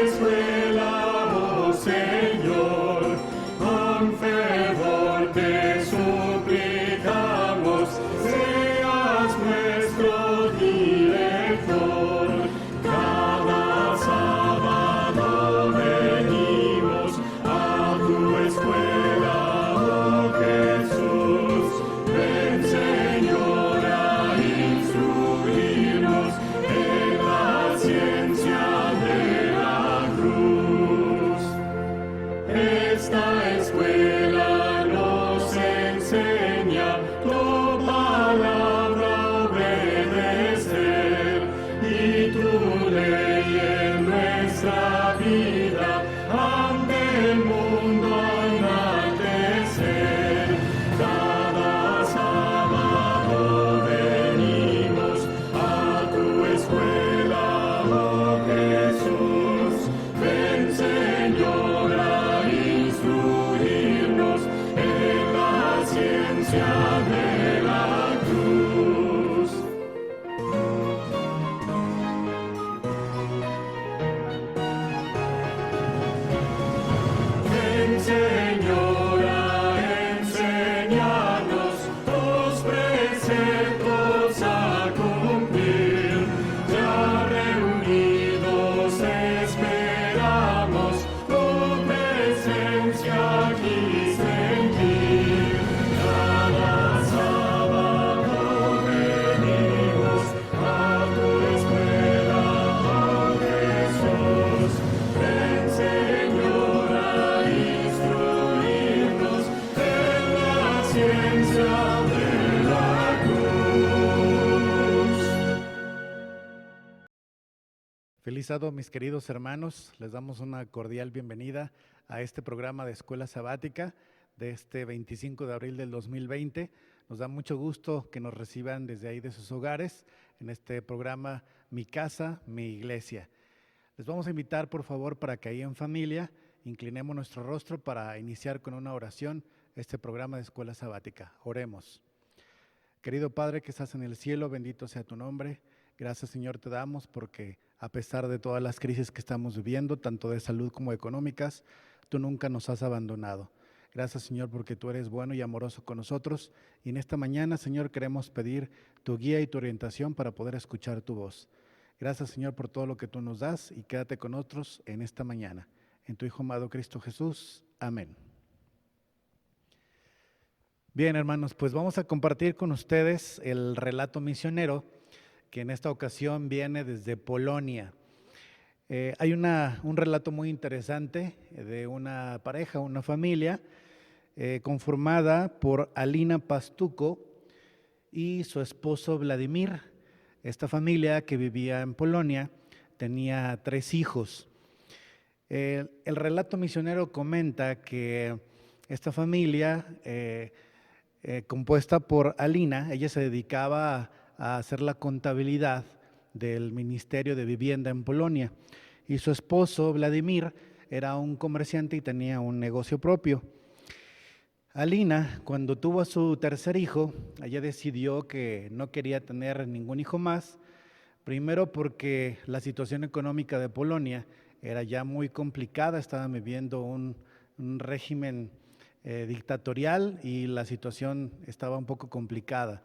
escuela, oh Señor, con fervor te suplicamos, seas nuestro director. Cada sábado venimos a tu escuela, oh Jesús. Ven, Señor, a instruirnos en la ciencia de la cruz. Esta escuela nos enseña tu palabra obedecer y tu ley en nuestra vida ante el mundo enaltecer. Cada sábado venimos a tu escuela, oh Jesús. Ven, Señor, a instruirnos en la ciencia de la cruz. Ven, Señor, a enseñarnos tus preceptos a cumplir. Ya reunidos esperamos tu presencia aquí sentir. Cada sábado venimos a tu escuela, oh Jesús. Ven, Señor, a instruirnos en la ciencia de la cruz. Feliz sábado, mis queridos hermanos. Les damos una cordial bienvenida a este programa de Escuela Sabática de este 25 de abril del 2020. Nos da mucho gusto que nos reciban desde ahí de sus hogares en este programa Mi Casa, Mi Iglesia. Les vamos a invitar, por favor, para que ahí en familia inclinemos nuestro rostro para iniciar con una oración este programa de Escuela Sabática. Oremos. Querido Padre que estás en el cielo, bendito sea tu nombre. Gracias, Señor, te damos porque a pesar de todas las crisis que estamos viviendo, tanto de salud como económicas, tú nunca nos has abandonado. Gracias, Señor, porque tú eres bueno y amoroso con nosotros. Y en esta mañana, Señor, queremos pedir tu guía y tu orientación para poder escuchar tu voz. Gracias, Señor, por todo lo que tú nos das y quédate con nosotros en esta mañana. En tu Hijo amado Cristo Jesús. Amén. Bien, hermanos, pues vamos a compartir con ustedes el relato misionero que en esta ocasión viene desde Polonia. Hay un relato muy interesante de una pareja, una familia conformada por Alina Pastuco y su esposo Vladimir. Esta familia que vivía en Polonia tenía 3 hijos. El relato misionero comenta que esta familia, compuesta por Alina, ella se dedicaba a hacer la contabilidad del Ministerio de Vivienda en Polonia, y su esposo Vladimir era un comerciante y tenía un negocio propio. Alina, cuando tuvo a su tercer hijo, ella decidió que no quería tener ningún hijo más, primero porque la situación económica de Polonia era ya muy complicada, estaban viviendo un régimen dictatorial y la situación estaba un poco complicada.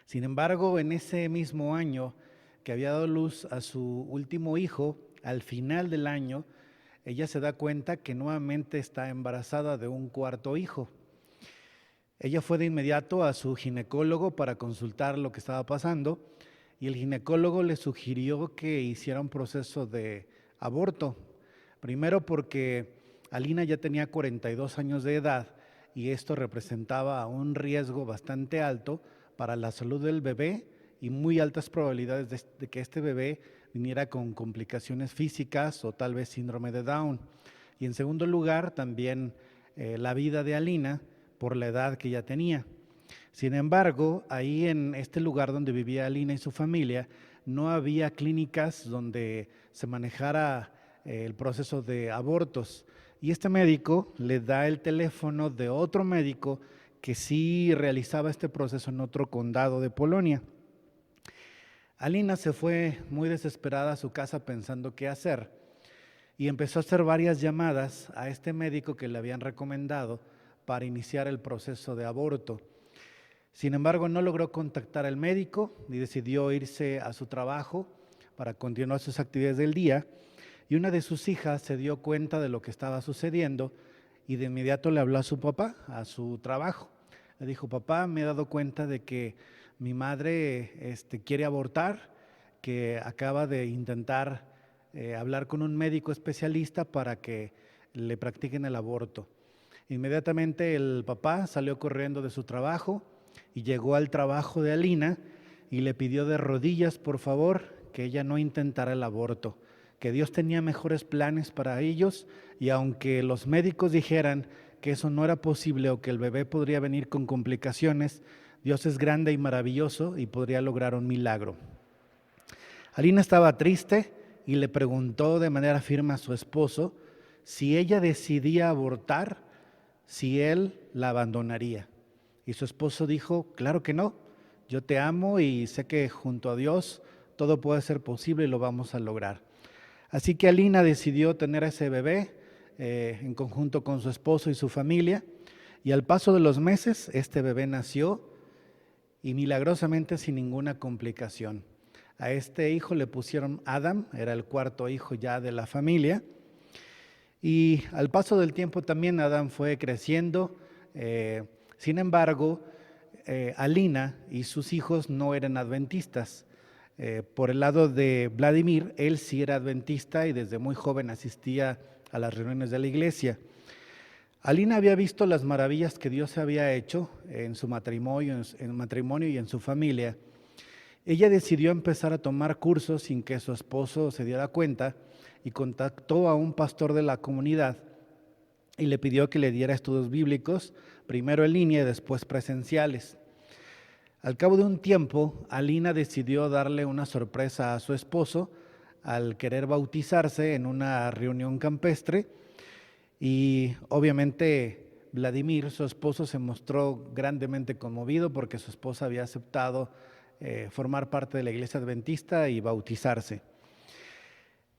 Sin embargo, en ese mismo año que había dado luz a su último hijo, al final del año, ella se da cuenta que nuevamente está embarazada de un 4.º hijo. Ella fue de inmediato a su ginecólogo para consultar lo que estaba pasando y el ginecólogo le sugirió que hiciera un proceso de aborto. Primero porque Alina ya tenía 42 años de edad y esto representaba un riesgo bastante alto para la salud del bebé y muy altas probabilidades de que este bebé viniera con complicaciones físicas o tal vez síndrome de Down. Y en segundo lugar, también la vida de Alina por la edad que ya tenía. Sin embargo, ahí en este lugar donde vivía Alina y su familia, no había clínicas donde se manejara el proceso de abortos. Y este médico le da el teléfono de otro médico que sí realizaba este proceso en otro condado de Polonia. Alina se fue muy desesperada a su casa pensando qué hacer, y empezó a hacer varias llamadas a este médico que le habían recomendado para iniciar el proceso de aborto. Sin embargo, no logró contactar al médico y decidió irse a su trabajo para continuar sus actividades del día, y una de sus hijas se dio cuenta de lo que estaba sucediendo y de inmediato le habló a su papá, a su trabajo. Le dijo: papá, me he dado cuenta de que mi madre quiere abortar, que acaba de intentar hablar con un médico especialista para que le practiquen el aborto. Inmediatamente el papá salió corriendo de su trabajo y llegó al trabajo de Alina y le pidió de rodillas, por favor, que ella no intentara el aborto, que Dios tenía mejores planes para ellos, y aunque los médicos dijeran que eso no era posible o que el bebé podría venir con complicaciones, Dios es grande y maravilloso y podría lograr un milagro. Alina estaba triste y le preguntó de manera firme a su esposo si ella decidía abortar, si él la abandonaría. Y su esposo dijo: claro que no, yo te amo y sé que junto a Dios todo puede ser posible y lo vamos a lograr. Así que Alina decidió tener a ese bebé en conjunto con su esposo y su familia, y al paso de los meses este bebé nació y milagrosamente sin ninguna complicación. A este hijo le pusieron Adam, era el cuarto hijo ya de la familia, y al paso del tiempo también Adam fue creciendo. Sin embargo, Alina y sus hijos no eran adventistas. Por el lado de Vladimir, él sí era adventista y desde muy joven asistía a las reuniones de la iglesia. Alina había visto las maravillas que Dios había hecho en su matrimonio y en su familia. Ella decidió empezar a tomar cursos sin que su esposo se diera cuenta y contactó a un pastor de la comunidad y le pidió que le diera estudios bíblicos, primero en línea y después presenciales. Al cabo de un tiempo, Alina decidió darle una sorpresa a su esposo al querer bautizarse en una reunión campestre, y obviamente Vladimir, su esposo, se mostró grandemente conmovido porque su esposa había aceptado formar parte de la iglesia adventista y bautizarse.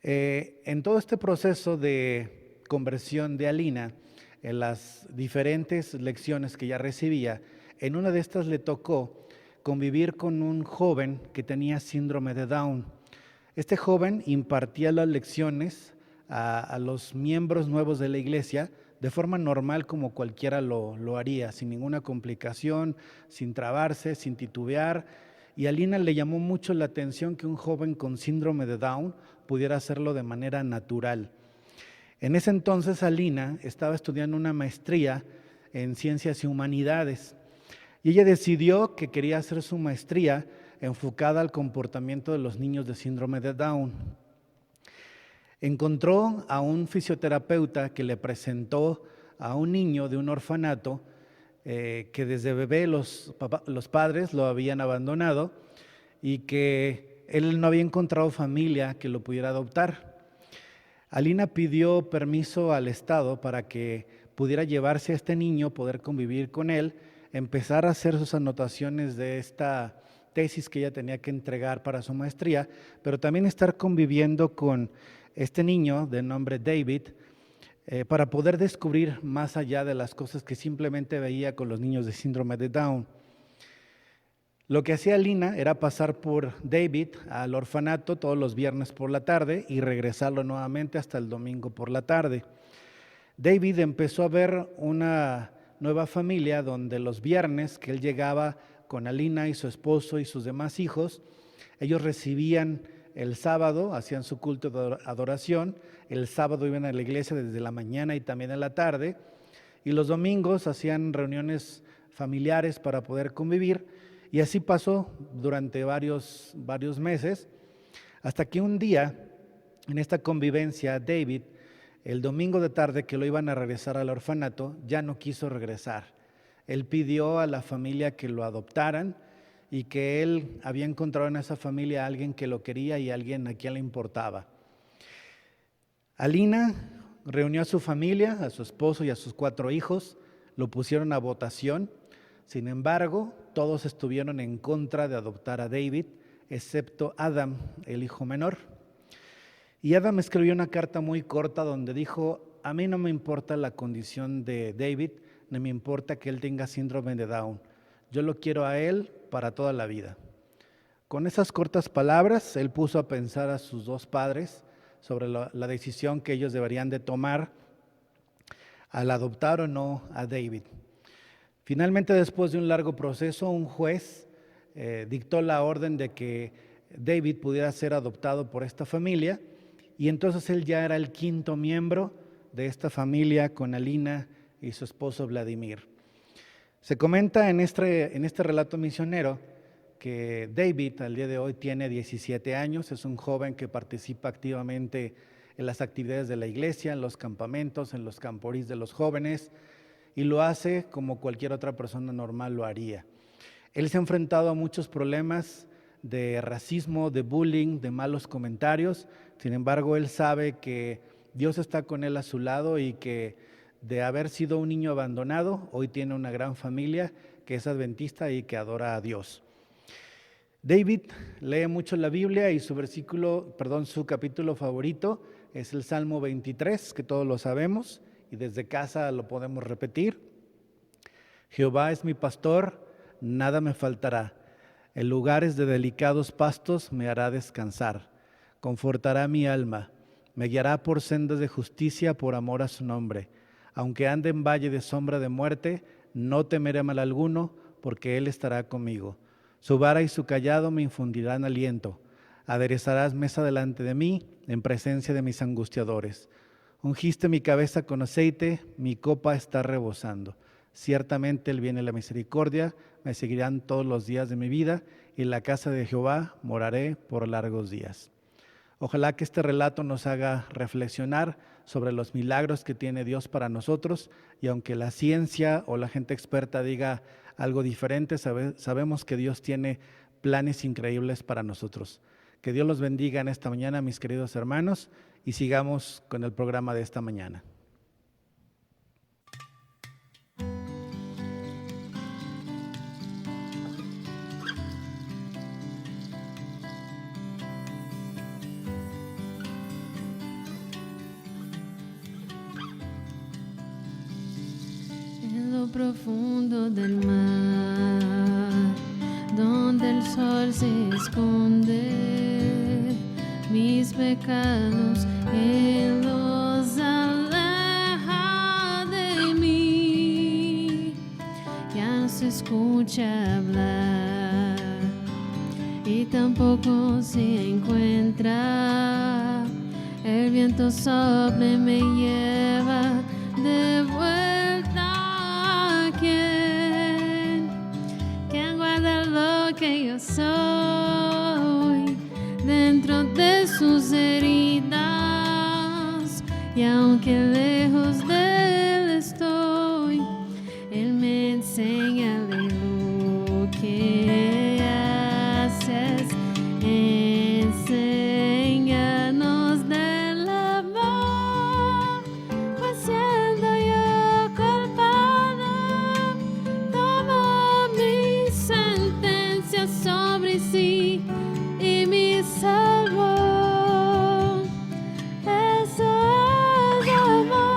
En todo este proceso de conversión de Alina, en las diferentes lecciones que ya recibía, en una de estas le tocó convivir con un joven que tenía síndrome de Down. Este joven impartía las lecciones a los miembros nuevos de la iglesia de forma normal, como cualquiera lo haría, sin ninguna complicación, sin trabarse, sin titubear. Y a Alina le llamó mucho la atención que un joven con síndrome de Down pudiera hacerlo de manera natural. En ese entonces Alina estaba estudiando una maestría en Ciencias y Humanidades, y ella decidió que quería hacer su maestría enfocada al comportamiento de los niños de síndrome de Down. Encontró a un fisioterapeuta que le presentó a un niño de un orfanato que desde bebé los padres lo habían abandonado y que él no había encontrado familia que lo pudiera adoptar. Alina pidió permiso al Estado para que pudiera llevarse a este niño, poder convivir con él, empezar a hacer sus anotaciones de esta tesis que ella tenía que entregar para su maestría, pero también estar conviviendo con este niño de nombre David para poder descubrir más allá de las cosas que simplemente veía con los niños de síndrome de Down. Lo que hacía Alina era pasar por David al orfanato todos los viernes por la tarde y regresarlo nuevamente hasta el domingo por la tarde. David empezó a ver una nueva familia donde los viernes que él llegaba con Alina y su esposo y sus demás hijos, ellos recibían el sábado, hacían su culto de adoración, el sábado iban a la iglesia desde la mañana y también en la tarde, y los domingos hacían reuniones familiares para poder convivir, y así pasó durante varios meses, hasta que un día, en esta convivencia, David, el domingo de tarde que lo iban a regresar al orfanato, ya no quiso regresar. Él pidió a la familia que lo adoptaran y que él había encontrado en esa familia a alguien que lo quería y a alguien a quien le importaba. Alina reunió a su familia, a su esposo y a sus 4 hijos, lo pusieron a votación. Sin embargo, todos estuvieron en contra de adoptar a David, excepto Adam, el hijo menor. Y Adam escribió una carta muy corta donde dijo: a mí no me importa la condición de David, ni me importa que él tenga síndrome de Down. Yo lo quiero a él para toda la vida. Con esas cortas palabras, él puso a pensar a sus dos padres sobre la decisión que ellos deberían de tomar al adoptar o no a David. Finalmente, después de un largo proceso, un juez dictó la orden de que David pudiera ser adoptado por esta familia, y entonces él ya era el quinto miembro de esta familia con Alina y su esposo Vladimir. Se comenta en este relato misionero que David al día de hoy tiene 17 años, es un joven que participa activamente en las actividades de la iglesia, en los campamentos, en los camporís de los jóvenes, y lo hace como cualquier otra persona normal lo haría. Él se ha enfrentado a muchos problemas de racismo, de bullying, de malos comentarios. Sin embargo, él sabe que Dios está con él a su lado y que de haber sido un niño abandonado, hoy tiene una gran familia que es adventista y que adora a Dios. David lee mucho la Biblia y su capítulo favorito es el Salmo 23, que todos lo sabemos y desde casa lo podemos repetir. Jehová es mi pastor, nada me faltará. En lugares de delicados pastos me hará descansar. Confortará mi alma. Me guiará por sendas de justicia por amor a su nombre. Aunque ande en valle de sombra de muerte, no temeré mal alguno, porque Él estará conmigo. Su vara y su cayado me infundirán aliento. Aderezarás mesa delante de mí, en presencia de mis angustiadores. Ungiste mi cabeza con aceite, mi copa está rebosando. Ciertamente el bien y la misericordia me seguirán todos los días de mi vida, y en la casa de Jehová moraré por largos días. Ojalá que este relato nos haga reflexionar sobre los milagros que tiene Dios para nosotros, y aunque la ciencia o la gente experta diga algo diferente, sabemos que Dios tiene planes increíbles para nosotros. Que Dios los bendiga en esta mañana, mis queridos hermanos, y sigamos con el programa de esta mañana. En lo profundo del mar, donde el sol se esconde, mis pecados Él los aleja de mí. Ya no se escucha hablar y tampoco se encuentra. El viento sopla y me lleva de vuelta. ¿Quién guarda lo que yo soy dentro de sus heridas? Y aunque lejos de Él estoy, Él me enseña de lo que haces. Enséñanos del amor, pues siendo yo culpable, tomó mi sentencia sobre sí y me salvó. Eso es amor.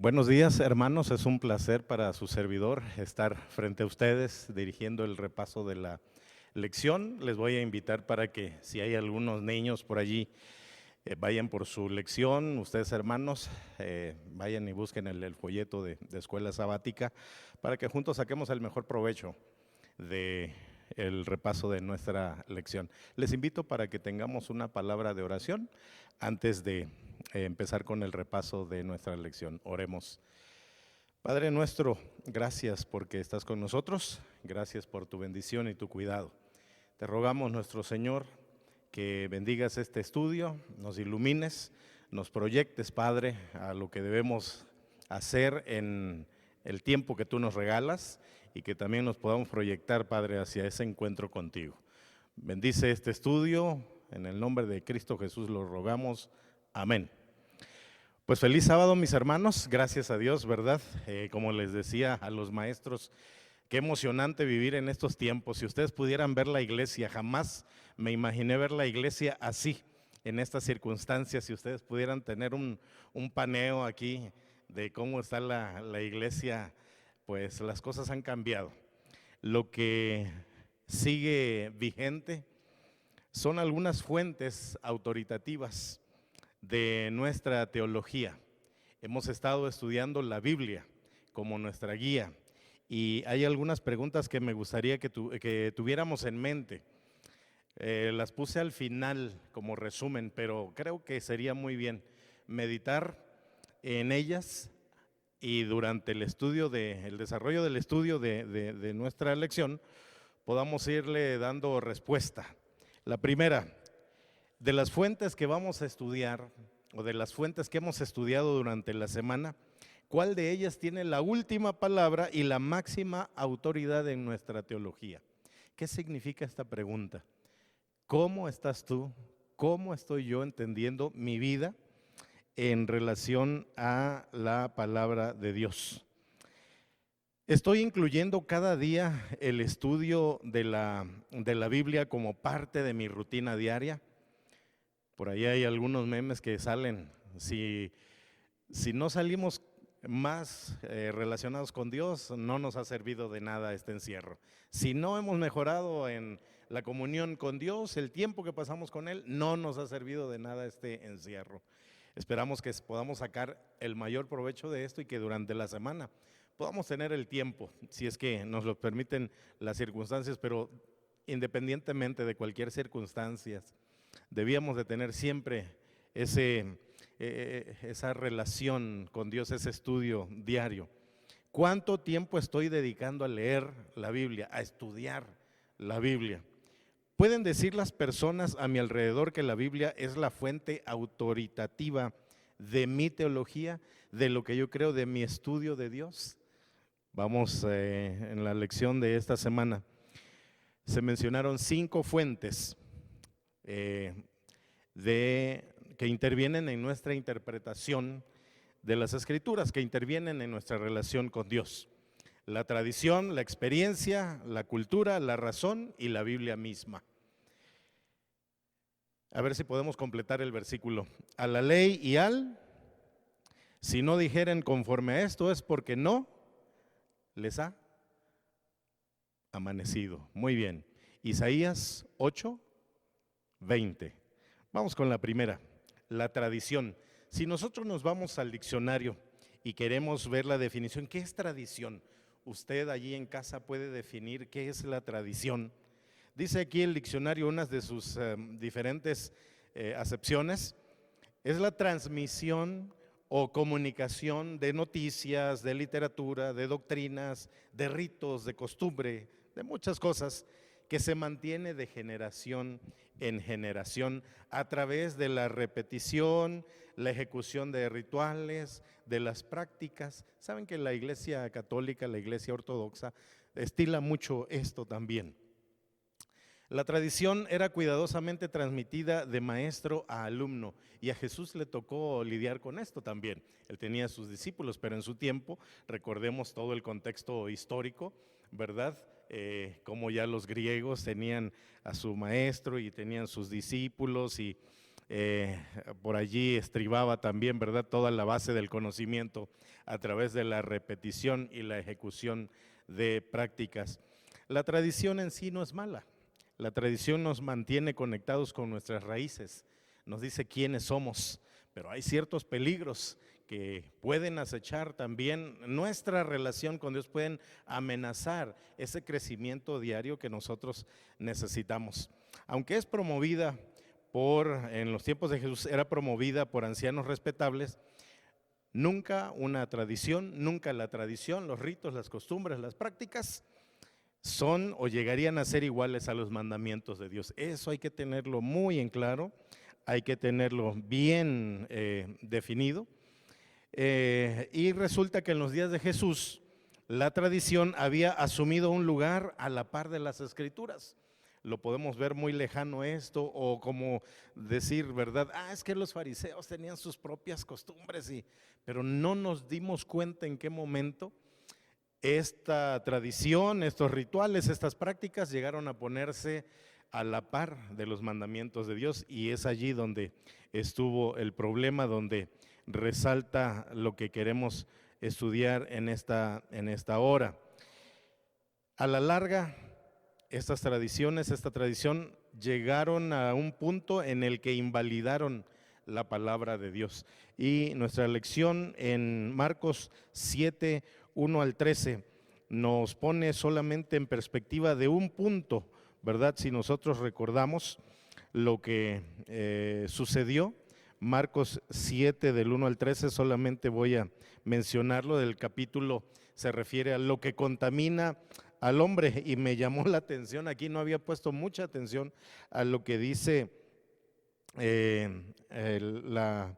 Buenos días, hermanos. Es un placer para su servidor estar frente a ustedes dirigiendo el repaso de la lección. Les voy a invitar para que si hay algunos niños por allí, vayan por su lección. Ustedes, hermanos, vayan y busquen el folleto de escuela sabática para que juntos saquemos el mejor provecho de el repaso de nuestra lección. Les invito para que tengamos una palabra de oración antes de empezar con el repaso de nuestra lección. Oremos. Padre nuestro, gracias porque estás con nosotros, gracias por tu bendición y tu cuidado. Te rogamos, nuestro Señor, que bendigas este estudio, nos ilumines, nos proyectes, Padre, a lo que debemos hacer en el tiempo que tú nos regalas y que también nos podamos proyectar, Padre, hacia ese encuentro contigo. Bendice este estudio, en el nombre de Cristo Jesús lo rogamos. Amén. Pues feliz sábado, mis hermanos, gracias a Dios, ¿verdad? Como les decía a los maestros, qué emocionante vivir en estos tiempos. Si ustedes pudieran ver la iglesia, jamás me imaginé ver la iglesia así, en estas circunstancias. Si ustedes pudieran tener un paneo aquí de cómo está la iglesia, pues las cosas han cambiado. Lo que sigue vigente son algunas fuentes autoritativas de nuestra teología. Hemos estado estudiando la Biblia como nuestra guía y hay algunas preguntas que me gustaría que tuviéramos en mente. Las puse al final como resumen, pero creo que sería muy bien meditar en ellas y durante el desarrollo del estudio de nuestra lección podamos irle dando respuesta. La primera, de las fuentes que vamos a estudiar o de las fuentes que hemos estudiado durante la semana, ¿cuál de ellas tiene la última palabra y la máxima autoridad en nuestra teología? ¿Qué significa esta pregunta? ¿Cómo estás tú? ¿Cómo estoy yo entendiendo mi vida en relación a la palabra de Dios? Estoy incluyendo cada día el estudio de la Biblia como parte de mi rutina diaria. Por ahí hay algunos memes que salen. Si no salimos más relacionados con Dios, no nos ha servido de nada este encierro. Si no hemos mejorado en la comunión con Dios, el tiempo que pasamos con Él, no nos ha servido de nada este encierro. Esperamos que podamos sacar el mayor provecho de esto y que durante la semana podamos tener el tiempo, si es que nos lo permiten las circunstancias, pero independientemente de cualquier circunstancia, debíamos de tener siempre esa relación con Dios, ese estudio diario. ¿Cuánto tiempo estoy dedicando a leer la Biblia, a estudiar la Biblia? ¿Pueden decir las personas a mi alrededor que la Biblia es la fuente autoritativa de mi teología, de lo que yo creo, de mi estudio de Dios? Vamos en la lección de esta semana. Se mencionaron 5 fuentes que intervienen en nuestra interpretación de las Escrituras, que intervienen en nuestra relación con Dios: la tradición, la experiencia, la cultura, la razón y la Biblia misma. A ver si podemos completar el versículo. A la ley y si no dijeren conforme a esto, es porque no les ha amanecido. Muy bien. Isaías 8:20. Vamos con la primera, la tradición. Si nosotros nos vamos al diccionario y queremos ver la definición, ¿qué es tradición? Usted allí en casa puede definir qué es la tradición. Dice aquí el diccionario, unas de sus diferentes acepciones: es la transmisión o comunicación de noticias, de literatura, de doctrinas, de ritos, de costumbre, de muchas cosas, que se mantiene de generación en generación a través de la repetición, la ejecución de rituales, de las prácticas. Saben que la Iglesia Católica, la Iglesia Ortodoxa, estila mucho esto también. La tradición era cuidadosamente transmitida de maestro a alumno, y a Jesús le tocó lidiar con esto también. Él tenía a sus discípulos, pero en su tiempo, recordemos todo el contexto histórico, ¿verdad? Como ya los griegos tenían a su maestro y tenían sus discípulos, y por allí estribaba también, ¿verdad?, toda la base del conocimiento a través de la repetición y la ejecución de prácticas. La tradición en sí no es mala. La tradición nos mantiene conectados con nuestras raíces, nos dice quiénes somos, pero hay ciertos peligros que pueden acechar también nuestra relación con Dios, pueden amenazar ese crecimiento diario que nosotros necesitamos. Aunque es promovida en los tiempos de Jesús, era promovida por ancianos respetables, nunca una tradición, nunca la tradición, los ritos, las costumbres, las prácticas son o llegarían a ser iguales a los mandamientos de Dios. Eso hay que tenerlo muy en claro, hay que tenerlo bien definido. Y resulta que en los días de Jesús la tradición había asumido un lugar a la par de las Escrituras. Lo podemos ver muy lejano esto, o como decir, ¿verdad? Es que los fariseos tenían sus propias costumbres, pero no nos dimos cuenta en qué momento esta tradición, estos rituales, estas prácticas llegaron a ponerse a la par de los mandamientos de Dios, y es allí donde estuvo el problema, donde resalta lo que queremos estudiar en esta hora. A la larga, esta tradición llegaron a un punto en el que invalidaron la palabra de Dios. Y nuestra lección en Marcos 7, 1 al 13, nos pone solamente en perspectiva de un punto, ¿verdad? Si nosotros recordamos lo que sucedió, Marcos 7 del 1 al 13, solamente voy a mencionarlo. Del capítulo se refiere a lo que contamina al hombre, y me llamó la atención, aquí no había puesto mucha atención a lo que dice la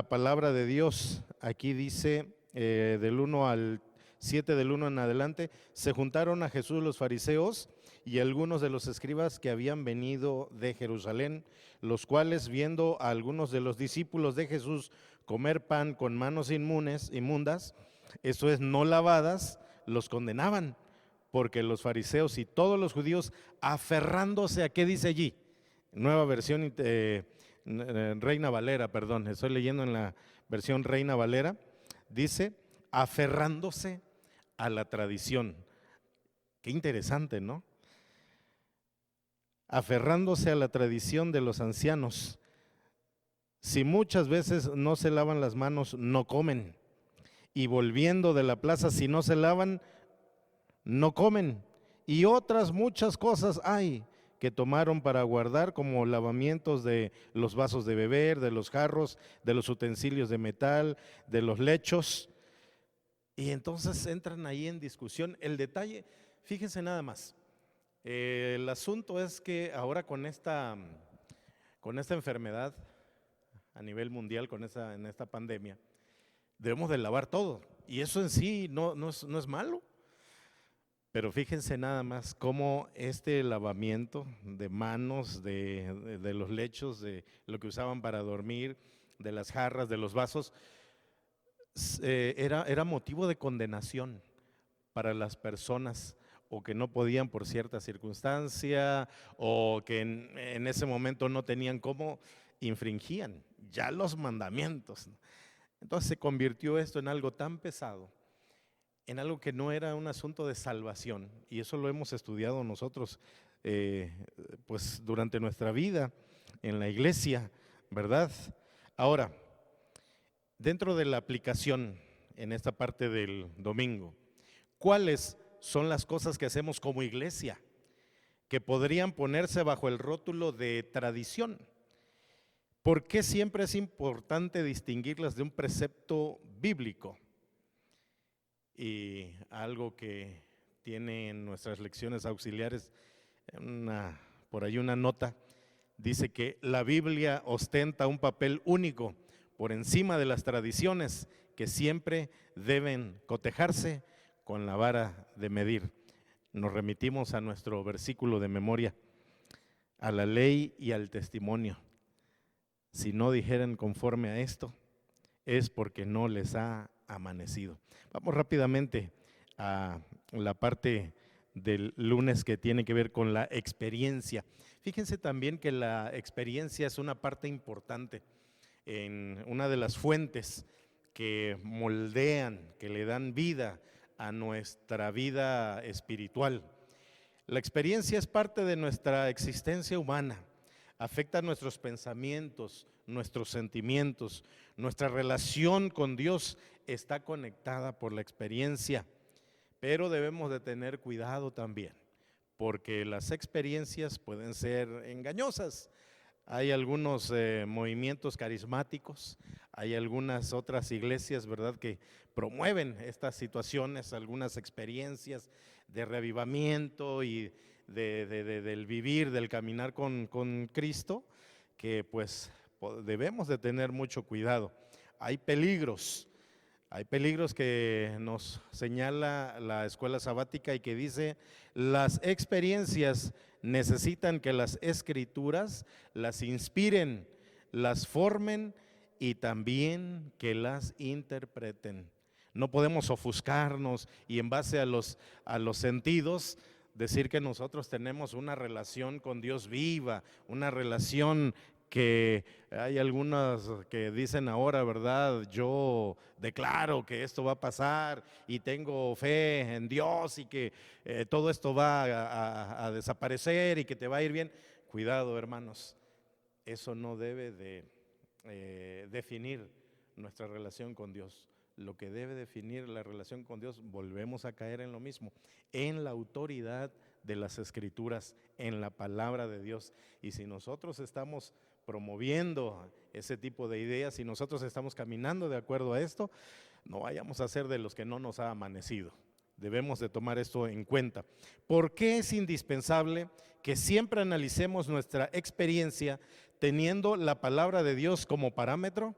palabra de Dios. Aquí dice del 1 al 7, del 1 en adelante: se juntaron a Jesús los fariseos y algunos de los escribas que habían venido de Jerusalén, los cuales, viendo a algunos de los discípulos de Jesús comer pan con manos inmundas, eso es, no lavadas, los condenaban, porque los fariseos y todos los judíos, aferrándose a, ¿qué dice allí? Nueva versión, Reina Valera, perdón, estoy leyendo en la versión Reina Valera, dice, aferrándose a la tradición. Qué interesante, ¿no? Aferrándose a la tradición de los ancianos. Si muchas veces no se lavan las manos, no comen. Y volviendo de la plaza, si no se lavan, no comen. Y otras muchas cosas hay que tomaron para guardar, como lavamientos de los vasos de beber, de los jarros, de los utensilios de metal, de los lechos. Y entonces entran ahí en discusión. El detalle, fíjense nada más, el asunto es que ahora con esta enfermedad a nivel mundial, en esta pandemia, debemos de lavar todo, y eso en sí no es malo. Pero fíjense nada más cómo este lavamiento de manos, de los lechos, de lo que usaban para dormir, de las jarras, de los vasos, era motivo de condenación para las personas, o que no podían por cierta circunstancia, o que en ese momento no tenían cómo, infringían ya los mandamientos. Entonces se convirtió esto en algo tan pesado, en algo que no era un asunto de salvación, y eso lo hemos estudiado nosotros pues durante nuestra vida en la iglesia, ¿verdad? Ahora, dentro de la aplicación en esta parte del domingo, ¿cuáles son las cosas que hacemos como iglesia que podrían ponerse bajo el rótulo de tradición? ¿Por qué siempre es importante distinguirlas de un precepto bíblico? Y algo que tiene en nuestras lecciones auxiliares, por ahí una nota, dice que la Biblia ostenta un papel único por encima de las tradiciones, que siempre deben cotejarse con la vara de medir. Nos remitimos a nuestro versículo de memoria: a la ley y al testimonio. Si no dijeren conforme a esto, es porque no les ha amanecido. Vamos rápidamente a la parte del lunes que tiene que ver con la experiencia. Fíjense también que la experiencia es una parte importante en una de las fuentes que moldean, que le dan vida a nuestra vida espiritual. La experiencia es parte de nuestra existencia humana, afecta nuestros pensamientos, nuestros sentimientos, nuestra relación con Dios está conectada por la experiencia, pero debemos de tener cuidado también, porque las experiencias pueden ser engañosas. Hay algunos movimientos carismáticos, hay algunas otras iglesias, ¿verdad?, que promueven estas situaciones, algunas experiencias de reavivamiento y del vivir, del caminar con Cristo, que pues debemos de tener mucho cuidado. Hay peligros que nos señala la escuela sabática y que dice: las experiencias necesitan que las escrituras las inspiren, las formen y también que las interpreten. No podemos ofuscarnos y en base a los sentidos decir que nosotros tenemos una relación con Dios viva, una relación que hay algunas que dicen ahora, ¿verdad? Yo declaro que esto va a pasar y tengo fe en Dios y que todo esto va a desaparecer y que te va a ir bien. Cuidado, hermanos, eso no debe de definir nuestra relación con Dios. Lo que debe definir la relación con Dios, volvemos a caer en lo mismo, en la autoridad de las Escrituras, en la palabra de Dios. Y si nosotros estamos promoviendo ese tipo de ideas, si nosotros estamos caminando de acuerdo a esto, no vayamos a ser de los que no nos ha amanecido. Debemos de tomar esto en cuenta. ¿Por qué es indispensable que siempre analicemos nuestra experiencia teniendo la palabra de Dios como parámetro?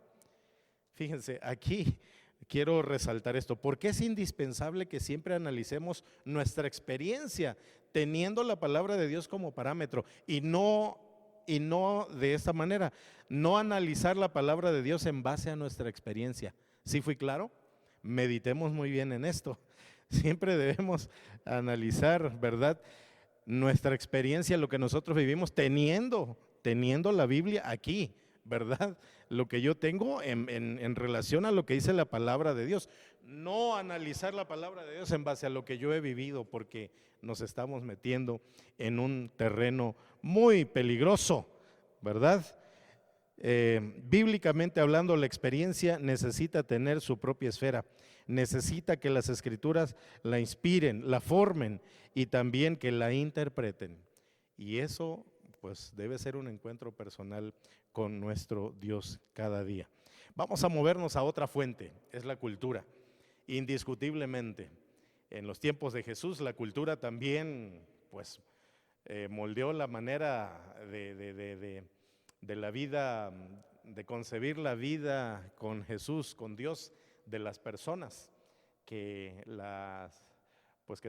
Fíjense, aquí quiero resaltar esto. ¿Por qué es indispensable que siempre analicemos nuestra experiencia teniendo la palabra de Dios como parámetro y no de esta manera, no analizar la palabra de Dios en base a nuestra experiencia? ¿Sí fui claro? Meditemos muy bien en esto. Siempre debemos analizar, ¿verdad?, nuestra experiencia, lo que nosotros vivimos teniendo la Biblia aquí, ¿verdad? Lo que yo tengo en relación a lo que dice la palabra de Dios. No analizar la palabra de Dios en base a lo que yo he vivido, porque nos estamos metiendo en un terreno muy peligroso, ¿verdad? Bíblicamente hablando, la experiencia necesita tener su propia esfera, necesita que las Escrituras la inspiren, la formen y también que la interpreten. Y eso pues debe ser un encuentro personal con nuestro Dios cada día. Vamos a movernos a otra fuente, es la cultura. Indiscutiblemente, en los tiempos de Jesús la cultura también pues moldeó la manera de la vida, de concebir la vida con Jesús, con Dios, de las personas que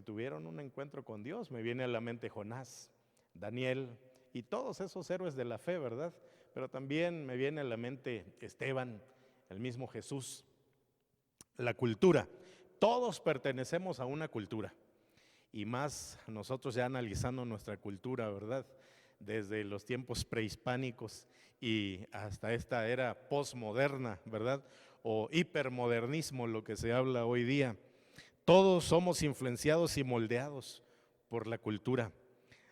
tuvieron un encuentro con Dios. Me viene a la mente Jonás, Daniel y todos esos héroes de la fe, ¿verdad? Pero también me viene a la mente Esteban, el mismo Jesús. La cultura, todos pertenecemos a una cultura, y más nosotros ya analizando nuestra cultura, ¿verdad?, desde los tiempos prehispánicos y hasta esta era posmoderna, ¿verdad?, o hipermodernismo, lo que se habla hoy día. Todos somos influenciados y moldeados por la cultura.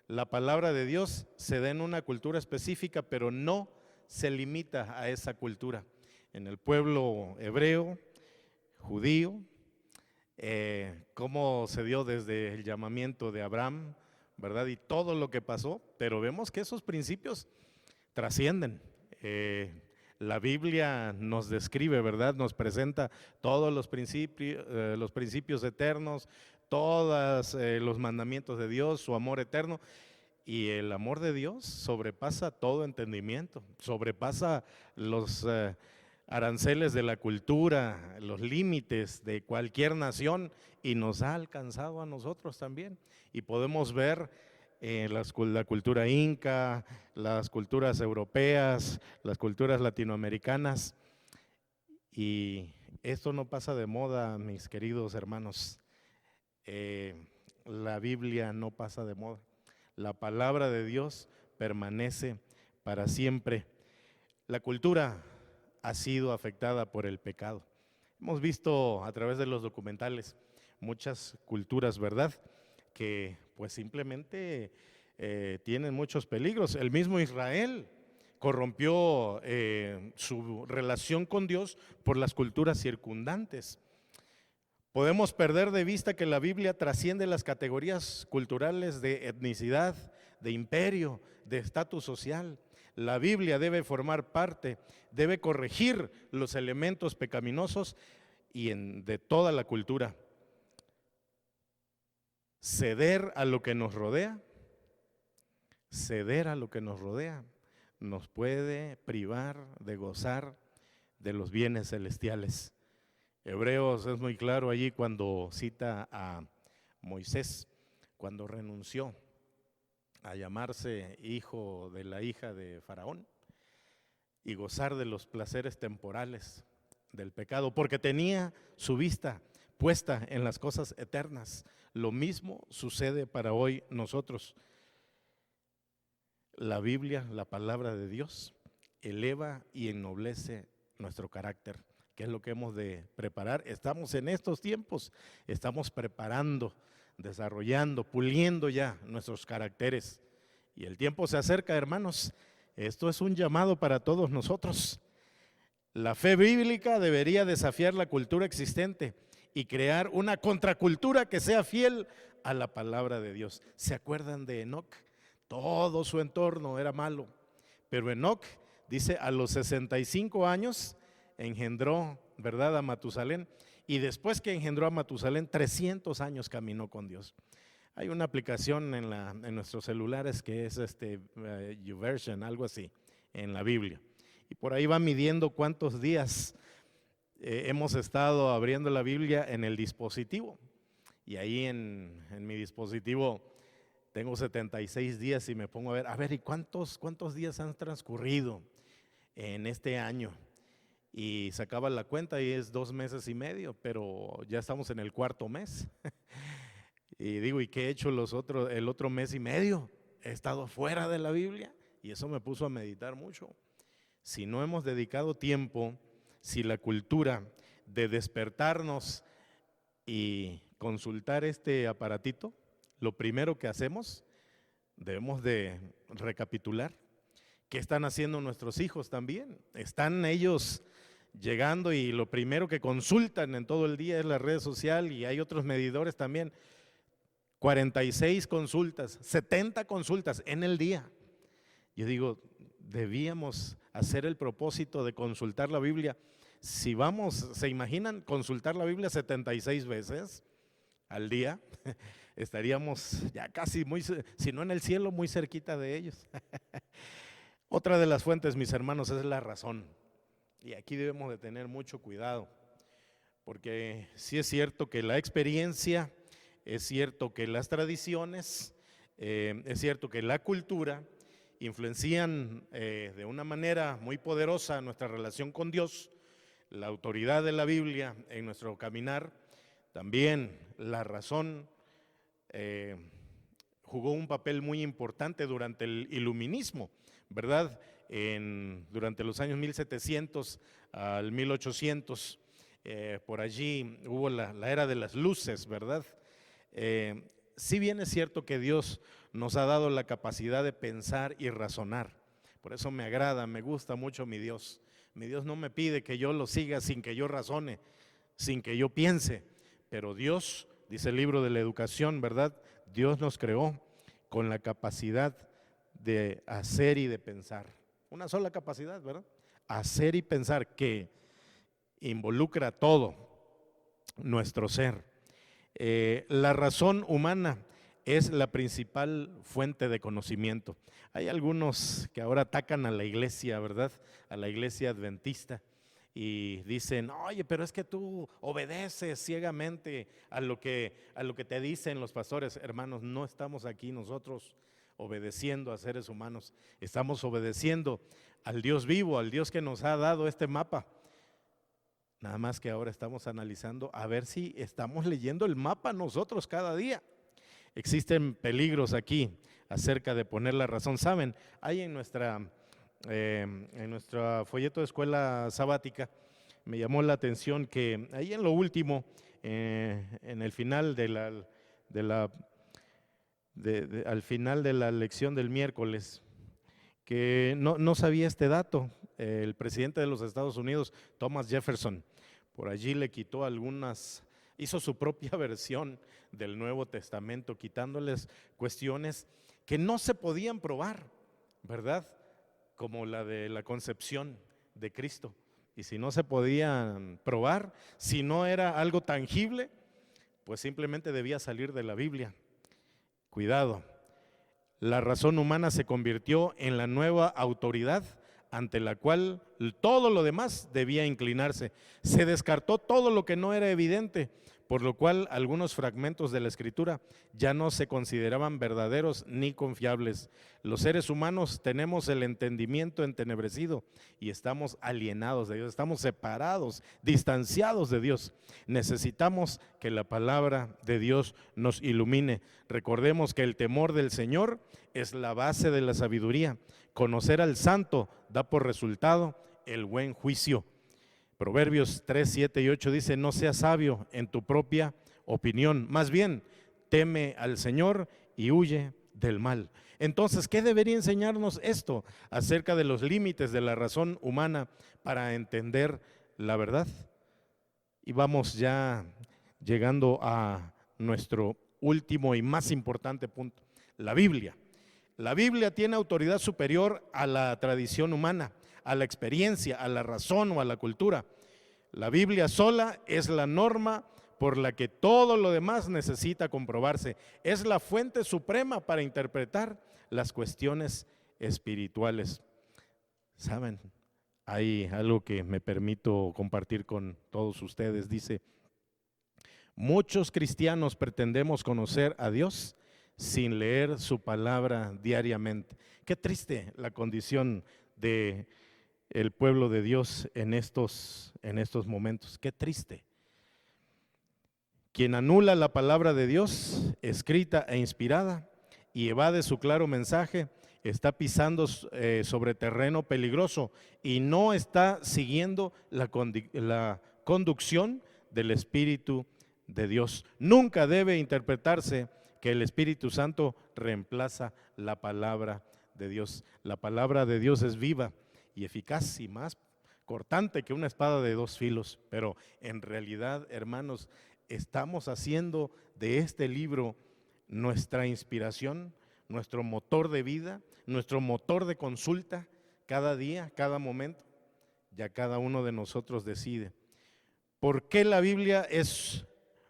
La palabra de Dios se da en una cultura específica, pero no se limita a esa cultura. En el pueblo hebreo, judío, cómo se dio desde el llamamiento de Abraham, ¿verdad?, y todo lo que pasó, pero vemos que esos principios trascienden. La Biblia nos describe, ¿verdad?, nos presenta todos los principios eternos, todos los mandamientos de Dios, su amor eterno. Y el amor de Dios sobrepasa todo entendimiento, sobrepasa los aranceles de la cultura, los límites de cualquier nación, y nos ha alcanzado a nosotros también. Y podemos ver la cultura inca, las culturas europeas, las culturas latinoamericanas, y esto no pasa de moda, mis queridos hermanos. la Biblia no pasa de moda. La palabra de Dios permanece para siempre. La cultura ha sido afectada por el pecado. Hemos visto a través de los documentales muchas culturas, ¿verdad?, que pues simplemente tienen muchos peligros. El mismo Israel corrompió su relación con Dios por las culturas circundantes. Podemos perder de vista que la Biblia trasciende las categorías culturales de etnicidad, de imperio, de estatus social. La Biblia debe formar parte, debe corregir los elementos pecaminosos de toda la cultura. Ceder a lo que nos rodea, nos puede privar de gozar de los bienes celestiales. Hebreos es muy claro allí cuando cita a Moisés, cuando renunció a llamarse hijo de la hija de Faraón y gozar de los placeres temporales del pecado, porque tenía su vista puesta en las cosas eternas. Lo mismo sucede para hoy nosotros. La Biblia, la palabra de Dios, eleva y ennoblece nuestro carácter, que es lo que hemos de preparar. Estamos en estos tiempos, estamos preparando, desarrollando, puliendo ya nuestros caracteres. Y el tiempo se acerca, hermanos. Esto es un llamado para todos nosotros. La fe bíblica debería desafiar la cultura existente y crear una contracultura que sea fiel a la palabra de Dios. ¿Se acuerdan de Enoc? Todo su entorno era malo, pero Enoc, dice, a los 65 años engendró, ¿verdad?, a Matusalén, y después que engendró a Matusalén, 300 años caminó con Dios. Hay una aplicación en nuestros celulares que es YouVersion, algo así, en la Biblia, y por ahí va midiendo cuántos días hemos estado abriendo la Biblia en el dispositivo, y ahí en mi dispositivo tengo 76 días y me pongo a ver, ¿y cuántos días han transcurrido en este año? Y sacaba la cuenta y es 2 meses y medio, pero ya estamos en el 4.º mes. Y digo, ¿y qué he hecho el otro mes y medio? He estado fuera de la Biblia y eso me puso a meditar mucho. Si no hemos dedicado tiempo, si la cultura de despertarnos y consultar este aparatito, lo primero que hacemos, debemos de recapitular. ¿Qué están haciendo nuestros hijos también? Están ellos llegando y lo primero que consultan en todo el día es la red social, y hay otros medidores también. 46 consultas, 70 consultas en el día. Yo digo, debíamos hacer el propósito de consultar la Biblia. Si ¿se imaginan consultar la Biblia 76 veces al día? Estaríamos ya casi si no en el cielo, muy cerquita de ellos. Otra de las fuentes, mis hermanos, es la razón. Y aquí debemos de tener mucho cuidado, porque sí es cierto que la experiencia, es cierto que las tradiciones, es cierto que la cultura influencian de una manera muy poderosa nuestra relación con Dios, la autoridad de la Biblia en nuestro caminar. También la razón jugó un papel muy importante durante el iluminismo, ¿verdad? Durante los años 1700 al 1800, por allí hubo la era de las luces, ¿verdad? Si bien es cierto que Dios nos ha dado la capacidad de pensar y razonar, por eso me agrada, me gusta mucho mi Dios. Mi Dios no me pide que yo lo siga sin que yo razone, sin que yo piense, pero Dios, dice el libro de la educación, ¿verdad? Dios nos creó con la capacidad de hacer y de pensar. Una sola capacidad, ¿verdad? Hacer y pensar, que involucra todo nuestro ser. La razón humana es la principal fuente de conocimiento. Hay algunos que ahora atacan a la iglesia, ¿verdad? A la iglesia adventista, y dicen, oye, pero es que tú obedeces ciegamente a lo que te dicen los pastores. Hermanos, no estamos aquí nosotros obedeciendo a seres humanos, estamos obedeciendo al Dios vivo, al Dios que nos ha dado este mapa. Nada más que ahora estamos analizando a ver si estamos leyendo el mapa nosotros cada día. Existen peligros aquí acerca de poner la razón. Saben, hay en nuestro folleto de escuela sabática, me llamó la atención que ahí en lo último, en el final al final de la lección del miércoles, que no sabía este dato, el presidente de los Estados Unidos, Thomas Jefferson, por allí le quitó hizo su propia versión del Nuevo Testamento, quitándoles cuestiones que no se podían probar, ¿verdad? Como la de la concepción de Cristo. Y si no se podían probar, si no era algo tangible, pues simplemente debía salir de la Biblia. Cuidado, la razón humana se convirtió en la nueva autoridad ante la cual todo lo demás debía inclinarse. Se descartó todo lo que no era evidente, por lo cual algunos fragmentos de la Escritura ya no se consideraban verdaderos ni confiables. Los seres humanos tenemos el entendimiento entenebrecido y estamos alienados de Dios, estamos separados, distanciados de Dios. Necesitamos que la palabra de Dios nos ilumine. Recordemos que el temor del Señor es la base de la sabiduría. Conocer al Santo da por resultado el buen juicio. Proverbios 3, 7 y 8 dice: no seas sabio en tu propia opinión, más bien teme al Señor y huye del mal. Entonces, ¿qué debería enseñarnos esto acerca de los límites de la razón humana para entender la verdad? Y vamos ya llegando a nuestro último y más importante punto: la Biblia. La Biblia tiene autoridad superior a la tradición humana, a la experiencia, a la razón o a la cultura. La Biblia sola es la norma por la que todo lo demás necesita comprobarse. Es la fuente suprema para interpretar las cuestiones espirituales. ¿Saben? Hay algo que me permito compartir con todos ustedes. Dice: muchos cristianos pretendemos conocer a Dios sin leer su palabra diariamente. Qué triste la condición de el pueblo de Dios en estos momentos. Qué triste. Quien anula la palabra de Dios, escrita e inspirada, y evade su claro mensaje, está pisando sobre terreno peligroso y no está siguiendo la conducción del Espíritu de Dios. Nunca debe interpretarse que el Espíritu Santo reemplaza la palabra de Dios. La palabra de Dios es viva y eficaz y más cortante que una espada de dos filos, pero en realidad, hermanos, estamos haciendo de este libro nuestra inspiración, nuestro motor de vida, nuestro motor de consulta cada día, cada momento. Ya cada uno de nosotros decide. ¿Por qué la Biblia es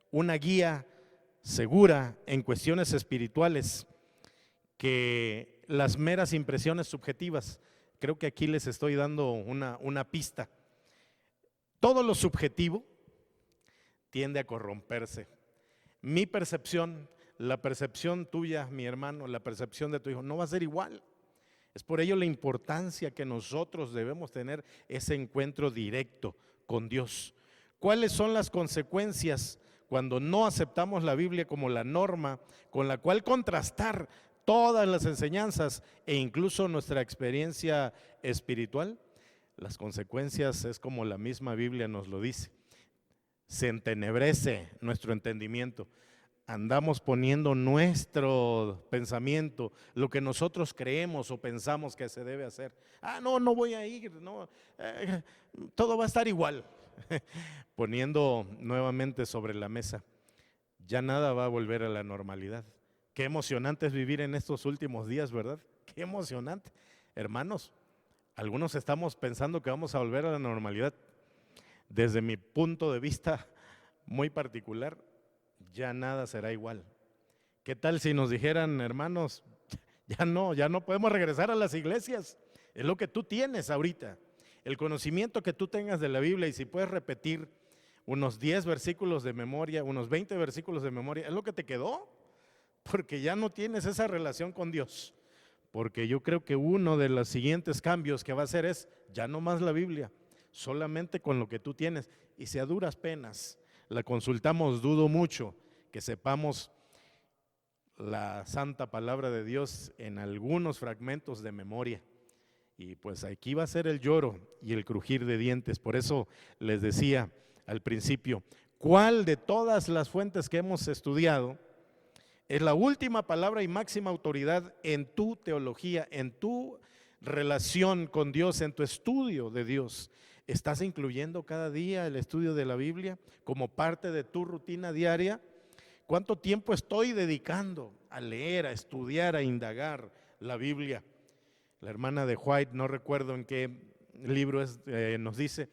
una guía segura en cuestiones espirituales que las meras impresiones subjetivas? Creo que aquí les estoy dando una pista. Todo lo subjetivo tiende a corromperse. Mi percepción, la percepción tuya, mi hermano, la percepción de tu hijo no va a ser igual. Es por ello la importancia que nosotros debemos tener ese encuentro directo con Dios. ¿Cuáles son las consecuencias cuando no aceptamos la Biblia como la norma con la cual contrastar todas las enseñanzas e incluso nuestra experiencia espiritual? Las consecuencias es como la misma Biblia nos lo dice. Se entenebrece nuestro entendimiento. Andamos poniendo nuestro pensamiento, lo que nosotros creemos o pensamos que se debe hacer. No voy a ir, no, todo va a estar igual. Poniendo nuevamente sobre la mesa, ya nada va a volver a la normalidad. Qué emocionante es vivir en estos últimos días, ¿verdad? Qué emocionante. Hermanos, algunos estamos pensando que vamos a volver a la normalidad. Desde mi punto de vista muy particular, ya nada será igual. ¿Qué tal si nos dijeran, hermanos, ya no podemos regresar a las iglesias? Es lo que tú tienes ahorita, el conocimiento que tú tengas de la Biblia, y si puedes repetir unos 10 versículos de memoria, unos 20 versículos de memoria, es lo que te quedó, porque ya no tienes esa relación con Dios. Porque yo creo que uno de los siguientes cambios que va a hacer es ya no más la Biblia, solamente con lo que tú tienes. Y si a duras penas la consultamos, dudo mucho que sepamos la santa palabra de Dios en algunos fragmentos de memoria. Y pues aquí va a ser el lloro y el crujir de dientes. Por eso les decía al principio, ¿cuál de todas las fuentes que hemos estudiado es la última palabra y máxima autoridad en tu teología, en tu relación con Dios, en tu estudio de Dios? ¿Estás incluyendo cada día el estudio de la Biblia como parte de tu rutina diaria? ¿Cuánto tiempo estoy dedicando a leer, a estudiar, a indagar la Biblia? La hermana de White, no recuerdo en qué libro es, nos dice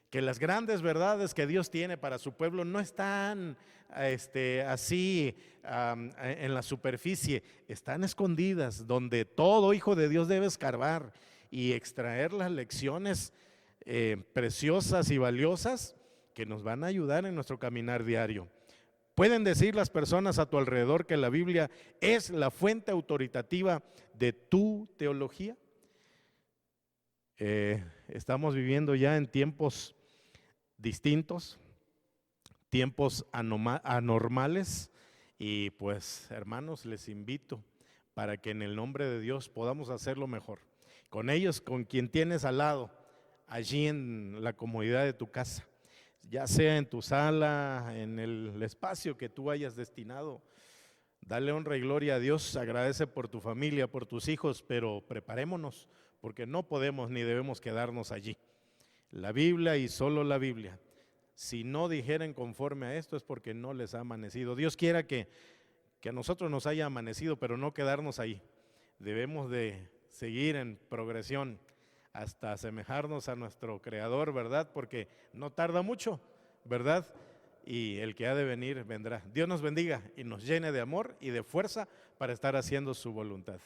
que las grandes verdades que Dios tiene para su pueblo no están así en la superficie, están escondidas, donde todo hijo de Dios debe escarbar y extraer las lecciones preciosas y valiosas que nos van a ayudar en nuestro caminar diario. ¿Pueden decir las personas a tu alrededor que la Biblia es la fuente autoritativa de tu teología? Estamos viviendo ya en tiempos distintos, tiempos anormales, y pues hermanos, les invito para que en el nombre de Dios podamos hacerlo mejor. Con ellos, con quien tienes al lado, allí en la comodidad de tu casa, ya sea en tu sala, en el espacio que tú hayas destinado. Dale honra y gloria a Dios, agradece por tu familia, por tus hijos, pero preparémonos, porque no podemos ni debemos quedarnos allí. La Biblia y solo la Biblia. Si no dijeren conforme a esto es porque no les ha amanecido. Dios quiera que a nosotros nos haya amanecido, pero no quedarnos ahí. Debemos de seguir en progresión hasta asemejarnos a nuestro Creador, ¿verdad? Porque no tarda mucho, ¿verdad? Y el que ha de venir vendrá. Dios nos bendiga y nos llene de amor y de fuerza para estar haciendo su voluntad.